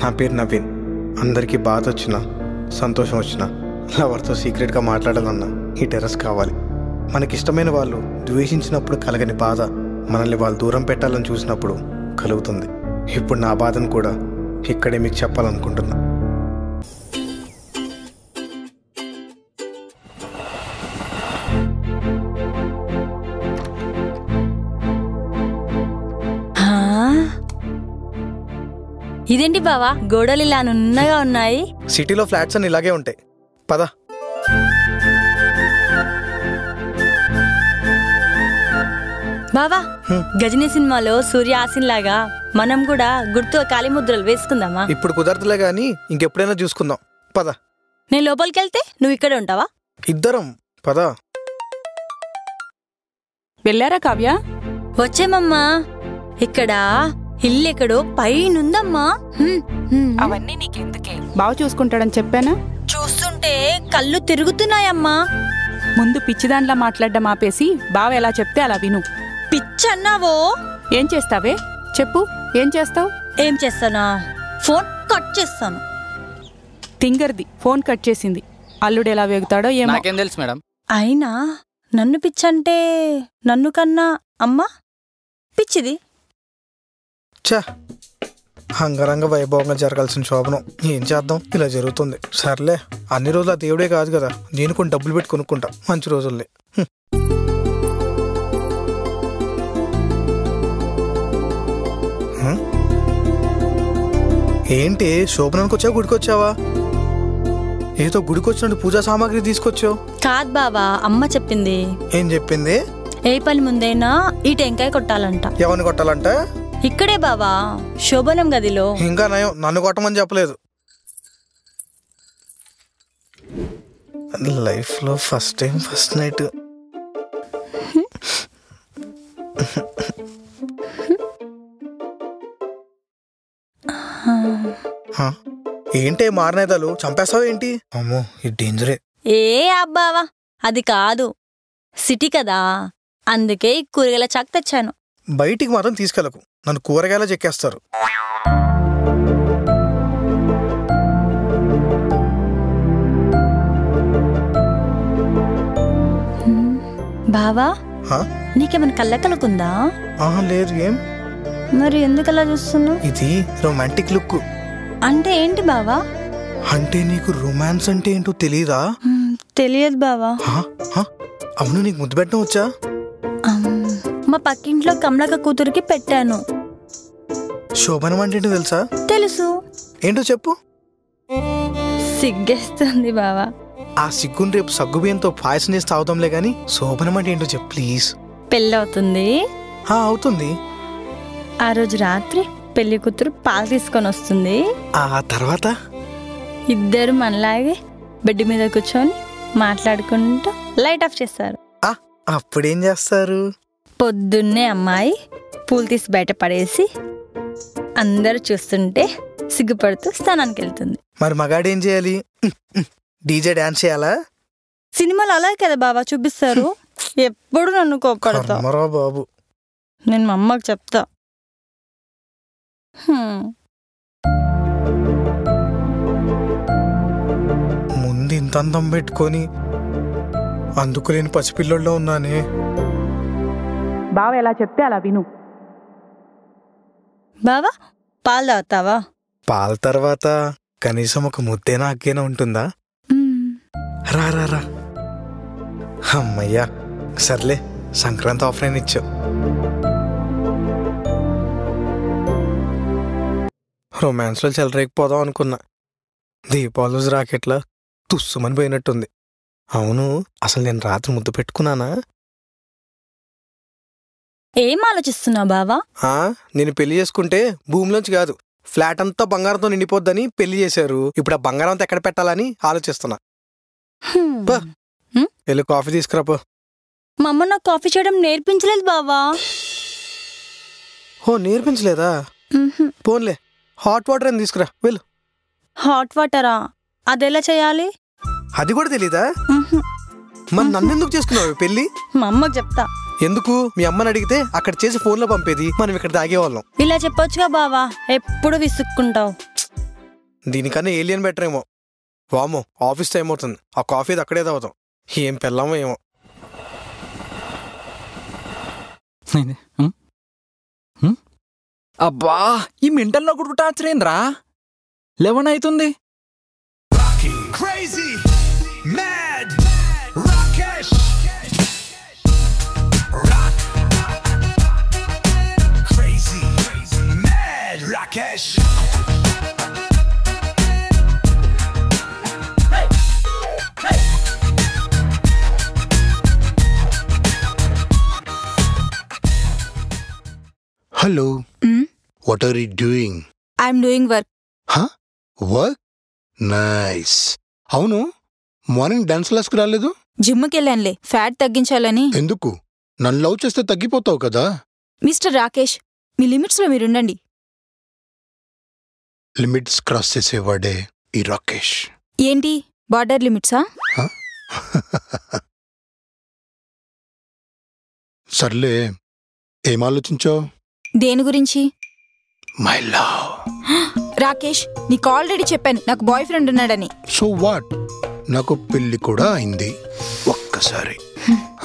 నా పేరు నవీన్. అందరికీ బాధ వచ్చినా సంతోషం వచ్చినా లవర్తో సీక్రెట్గా మాట్లాడాలన్నా ఈ టెర్రస్ కావాలి. మనకిష్టమైన వాళ్ళు ద్వేషించినప్పుడు కలగని బాధ మనల్ని వాళ్ళు దూరం పెట్టాలని చూసినప్పుడు కలుగుతుంది. ఇప్పుడు నా బాధను కూడా ఇక్కడే మీకు చెప్పాలనుకుంటున్నా. ఇదేంటి బావా గోడలు ఇలా నున్నగా ఉన్నాయి? సిటీలో ఫ్లాట్స్ అన్ని ఇలాగే ఉంటాయి. పద. బావా గజనీ సినిమాలో సూర్య ఆసిన్ లాగా మనం కూడా గుర్తు కాలిముద్రలు వేసుకుందామా? ఇప్పుడు కుదరదులే గానీ ఇంకెప్పుడైనా చూసుకుందాం. పద. నేను లోపలికి వెళ్తే నువ్వు ఇక్కడే ఉంటావా? ఇద్దరం పద. వెళ్ళారా కావ్య? వచ్చేమమ్మా. ఇక్కడ ఇల్లు ఎక్కడో పైనుందమ్మా. అవన్నీ నీకెందుకే, బాగా చూసుకుంటాడని చెప్పానా? చూస్తుంటే కళ్ళు తిరుగుతున్నాయమ్మా. ముందు పిచ్చిదాంట్లా మాట్లాడడం ఆపేసి బావ ఎలా చెప్తే అలా విను. పిచ్చన్నావో? ఏం చేస్తావే చెప్పు, ఏం చేస్తావు? ఏం చేస్తానా? ఫోన్ కట్ చేస్తాను. తింగర్ది ఫోన్ కట్ చేసింది. అల్లుడు ఎలా వేగుతాడో ఏమో. నాకేం తెలుసు మేడం. అయినా నన్ను పిచ్చంటే నన్ను కన్నా అమ్మా పిచ్చిది. చా, అంగరంగ వైభవంగా జరగాల్సిన శోభనం ఏం చేద్దాం, ఇలా జరుగుతుంది. సర్లే, అన్ని రోజులు ఆ దేవుడే కాదు కదా, నేను కొన్ని డబ్బులు పెట్టి కొనుక్కుంటా మంచి రోజుల్ని. ఏంటి శోభనానికి వచ్చావా గుడికి వచ్చావా? ఏదో గుడికి వచ్చినట్టు పూజా సామాగ్రి తీసుకొచ్చావు. కాదు బావా, అమ్మ చెప్పింది. ఏం చెప్పింది? ఏ పని ముందైనా ఈ టెంకాయ కొట్టాలంట. ఎవరిని కొట్టాలంట? ఇక్కడే బావా, శోభనం గదిలో. ఇంకా నయం, నన్ను కొట్టమని చెప్పలేదు. లైఫ్ లో ఫస్ట్ టైం ఫస్ట్ నైట్. ఏంటి మారనేదాలు చంపేస్తావు ఏంటి? అమ్మో ఇది డేంజరే. ఏ అబ్బావా, అది కాదు, సిటీ కదా, అందుకే ఈ కూరగాయల చాక్ తెచ్చాను. బయటికి మాత్రం తీసుకెళ్ళకు, నన్ను కూరగాయలా చెక్కేస్తారు. బావా నీకేమైనా కళ్ళకలుకుందా? లేదు. ఏం మరి ఎందుకలా చూస్తున్నావు? ఇది రొమాంటిక్ లుక్. అంటే ఏంటి బావా? అంటే నీకు రొమాన్స్ అంటే ఏంటో తెలీదా? తెలియదు బావా. అవును, నీకు ముద్దు పెట్టడం వచ్చా? మా పక్కింట్లో కమలక కూతురికి పెట్టాను. శోభనం అంటే ఏంటో తెలుసా? తెలుసు. ఏంటో చెప్పు. సిగ్గేస్తుంది బావా. ఆ సిగ్గుని రేపు సగ్గుబియ్యంతో పాయసం చేసి తాగుతాంలే గాని శోభనం అంటే ఏంటో చెప్పు ప్లీజ్. పెళ్ళవుతుంది. అవుతుంది. ఆ రోజు రాత్రి పెళ్లి కూతురు పాలు తీసుకొని వస్తుంది. ఆ తర్వాత ఇద్దరు మనలాగే బెడ్ మీద కూర్చొని మాట్లాడుకుంటూ లైట్ ఆఫ్ చేస్తారు. అప్పుడేం చేస్తారు? పొద్దున్నే అమ్మాయి పూలు తీసి బయట పడేసి అందరూ చూస్తుంటే సిగ్గుపడుతూ స్నానానికి వెళ్తుంది. మరి మగాడేం చేయాలి? డీజే డాన్స్ చేయాలా? సినిమాలు అలాగే కదా బాబా చూపిస్తారు. ఎప్పుడు నన్ను కోపడతా బాబు. నేను మా అమ్మకి చెప్తా. ముందు ఇంత అందం పెట్టుకొని అందుకులేని పసిపిల్లల్లో ఉన్నానే. బావ ఎలా చెప్తే అలా విను. బావా పాలు తాగుతావా? పాల తర్వాత కనీసం ఒక ముద్దేనా అగ్గేనా ఉంటుందా? రా రా రా. అమ్మయ్యా, సర్లే సంక్రాంతి ఆఫ్లైన్ ఇచ్చావు. రొమాన్స్లో చెలరేకపోదాం అనుకున్నా, దీపావళి రాకెట్లా తుస్సుమని పోయినట్టుంది. అవును, అసలు నేను రాత్రి ముద్దు పెట్టుకున్నానా? ఏం ఆలోచిస్తున్నావు బావా? నేను పెళ్లి చేసుకుంటే భూమిలోంచి కాదు ఫ్లాట్ అంతా బంగారంతో నిండిపోద్దని పెళ్లి చేశారు. ఇప్పుడు ఆ బంగారం అంతా ఎక్కడ పెట్టాలని ఆలోచిస్తున్నా. వెళ్ళి కాఫీ తీసుకురాపో. మా అమ్మ నాకు కాఫీ చేయడం నేర్పించలేదు బావా. నేర్పించలేదా? పోన్లే, హాట్ వాటర్ అని తీసుకురా వెళ్ళు. హాట్ వాటరా? అదెలా చేయాలి? అది కూడా తెలీదా? మరి నన్నెందుకు చేసుకున్నావు పెళ్లి? మా అమ్మకి చెప్తా. ఎందుకు? మీ అమ్మని అడిగితే అక్కడ చేసి ఫోన్లో పంపేది, మనం ఇక్కడ తాగేవాళ్ళం. ఇలా చెప్పొచ్చుగా బావా, ఎప్పుడు విసుక్కుంటావు. దీనికన్నా ఏలియన్ బెటర్ ఏమో. వామో, ఆఫీస్ టైం అవుతుంది, ఆ కాఫీ అక్కడే తాగుతాం. ఏం పెళ్ళామో ఏమో. అబ్బా, ఈ మెంటల్లో కూడా టార్చర్ ఏంద్రా? 11 అవుతుంది. Crazy, mad, Rakesh, rock, crazy, mad, Rakesh. Hello. What are you doing? I'm doing work. Huh? Work? Nice. అవును, మార్నింగ్ డాన్స్ క్లాస్కి రాలేదు? జిమ్కి వెళ్ళానులే, ఫ్యాట్ తగ్గించాలని. ఎందుకు? నన్ను లవ్ చేస్తే తగ్గిపోతావు కదా. మిస్టర్ రాకేష్, మీ లిమిట్స్లో మీరుండండి. లిమిట్స్ క్రాస్ చేసేవాడే ఈ రాకేష్. ఏంటి బార్డర్ లిమిట్సా? సర్లే, ఏం ఆలోచించావు? దేని గురించి? My love. రాకేష్, నీకు ఆల్రెడీ చెప్పాను నాకు బాయ్ ఫ్రెండ్ ఉన్నాడని. So what? నాకు పెళ్లి కూడా అయింది ఒక్కసారి.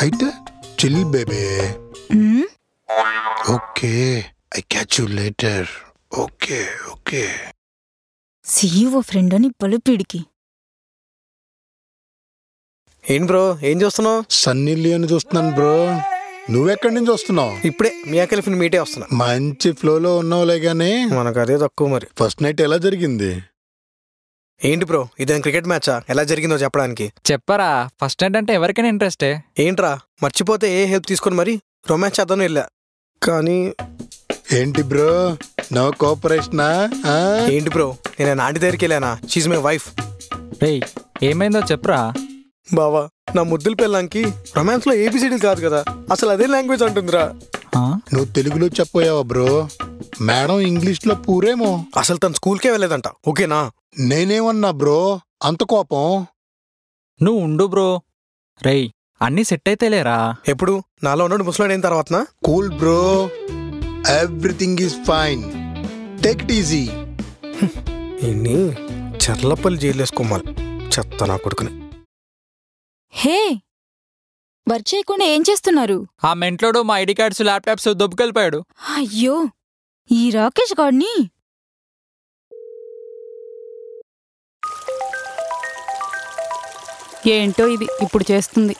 అయితే chill babe. Okay, I catch you later. Okay okay. CEO friend అని పలుపిడికి. ఏంటి బ్రో, ఏం చూస్తున్నావు? సన్నీ లియోని చూస్తున్నాను బ్రో. నువ్వెక్కడి నుంచి వస్తున్నావు? ఇప్పుడే మియా ఖలీఫా మీటే వస్తున్నా. మంచి ఫ్లోలో ఉన్నావులే గానీ మనకు అదే తక్కువ మరి. ఫస్ట్ నైట్ ఎలా జరిగింది? ఏంటి బ్రో, ఇదేం క్రికెట్ మ్యాచా? ఎలా జరిగిందో చెప్పడానికి? చెప్పరా, ఫస్ట్ నైట్ అంటే ఎవరికైనా ఇంట్రెస్టే. ఏంట్రా, మర్చిపోతే ఏ హెల్ప్ తీసుకొని మరి రొమాన్స్ చేద్దాను వెళ్ళా. కానీ ఏంటి బ్రో, నో కోఆపరేషనా? ఏంటి బ్రో, నేను ఆంటీ దగ్గరికి వెళ్ళానా? She's my wife. రేయ్, ఏమైందో చెప్పరా. బావా, నా ముద్దుల పిల్లంకి రొమాన్స్ లో ఏబిసిడీలు కాదు కదా, అసలు అదే లాంగ్వేజ్ అంటుందిరా. నువ్వు తెలుగులో చెప్పోయావా బ్రో? మేడం ఇంగ్లీష్ లో పూరేమో. అసలు తను స్కూల్కే వెళ్ళలేదంట. ఓకేనా? నేనేమన్నా బ్రో అంత కోపం? నువ్వు ఉండు బ్రో. రేయ్, అన్నీ సెట్ అయితే లేరా. ఎప్పుడు నాలో ఉన్నాడు ముసలాడైన తర్వాతనా? Cool bro, everything is fine, take it easy. ఇన్ని చర్లపల్లి జైలు వేసుకోమాలి, చెత్త నా కొడుకుని. హే, వర్క్ చేయకుండా ఏం చేస్తున్నారు? ఆ మెంట్లోడు మా ఐడి కార్డ్స్ ల్యాప్టాప్స్ దొబ్బుకెళ్ళిపోయాడు. అయ్యో, ఈ రాకేష్ గాడిని. ఏంటో ఇది ఇప్పుడు చేస్తుంది.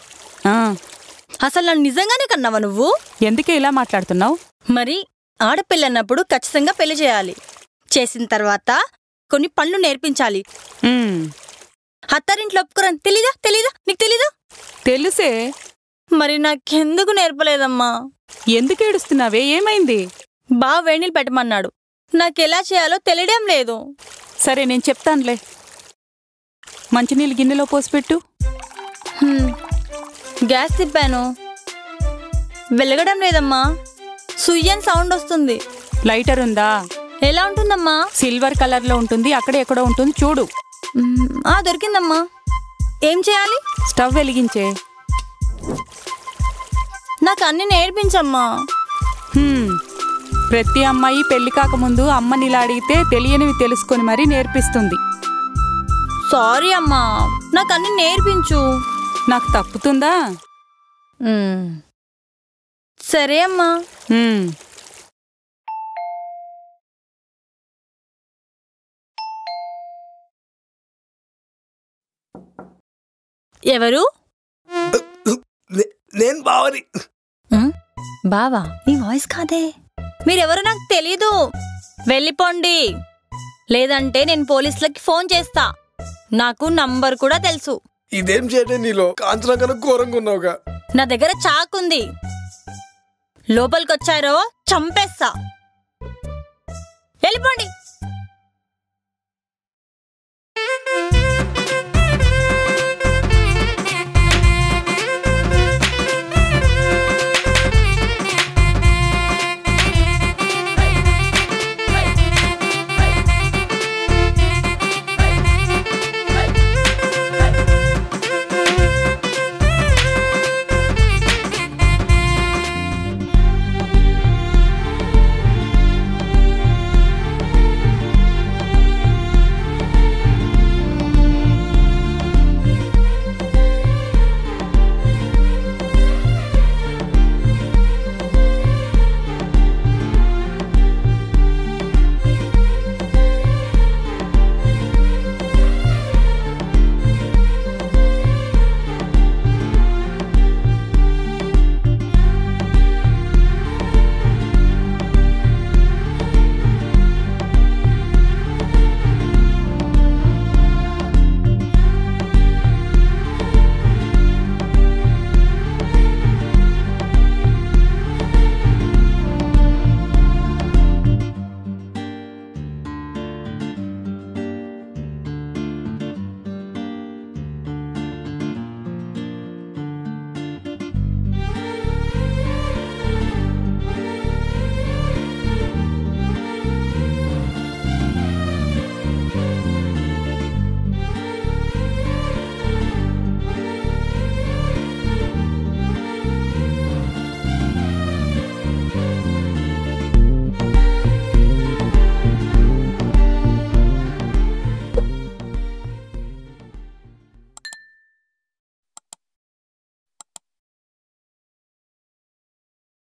అసలు నన్ను నిజంగానే కన్నావా నువ్వు? ఎందుకే ఇలా మాట్లాడుతున్నావు? మరి ఆడపిల్లన్నప్పుడు ఖచ్చితంగా పెళ్లి చేయాలి. చేసిన తర్వాత కొన్ని పనులు నేర్పించాలి. అత్తారింట్లో ఒప్పుకోరని తెలీదా? నీకు తెలీదా? తెలుసే. మరి నాకెందుకు నేర్పలేదమ్మా? ఎందుకు ఏడుస్తున్నావే? ఏమైంది? బావ వేణీళ్ళు పెట్టమన్నాడు, నాకెలా చేయాలో తెలియడం లేదు. సరే, నేను చెప్తానులే. మంచినీళ్ళు గిన్నెలో పోసిపెట్టు. గ్యాస్ తిప్పాను, వెలగడం లేదమ్మా. సుయ్యని సౌండ్ వస్తుంది. లైటర్ ఉందా? ఎలా ఉంటుందమ్మా? సిల్వర్ కలర్ లో ఉంటుంది, అక్కడ ఎక్కడో ఉంటుంది చూడు. దొరికిందమ్మా. ఏం చేయాలి? స్టవ్ వెలిగించే. నాకు అన్ని నేర్పించమ్మా. ప్రతి అమ్మాయి పెళ్లి కాకముందు అమ్మని ఇలా అడిగితే తెలియనివి తెలుసుకొని మరీ నేర్పిస్తుంది. సారీ అమ్మా, నాకు అన్ని నేర్పించు. నాకు తప్పుతుందా? సరే అమ్మా. ఎవరు? నేను బావని. బావా, ఈ వాయిస్ కాదే. మీరెవరు నాకు తెలీదు. వెళ్ళిపోండి, లేదంటే నేను పోలీసులకి ఫోన్ చేస్తా. నాకు నంబర్ కూడా తెలుసు. ఇదేం చేయడం నీలో కాంచనా కన్నా ఘోరంగా ఉన్నావుగా. నా దగ్గర చాకుంది, లోపలికొచ్చారో చంపేస్తా. వెళ్ళిపోండి.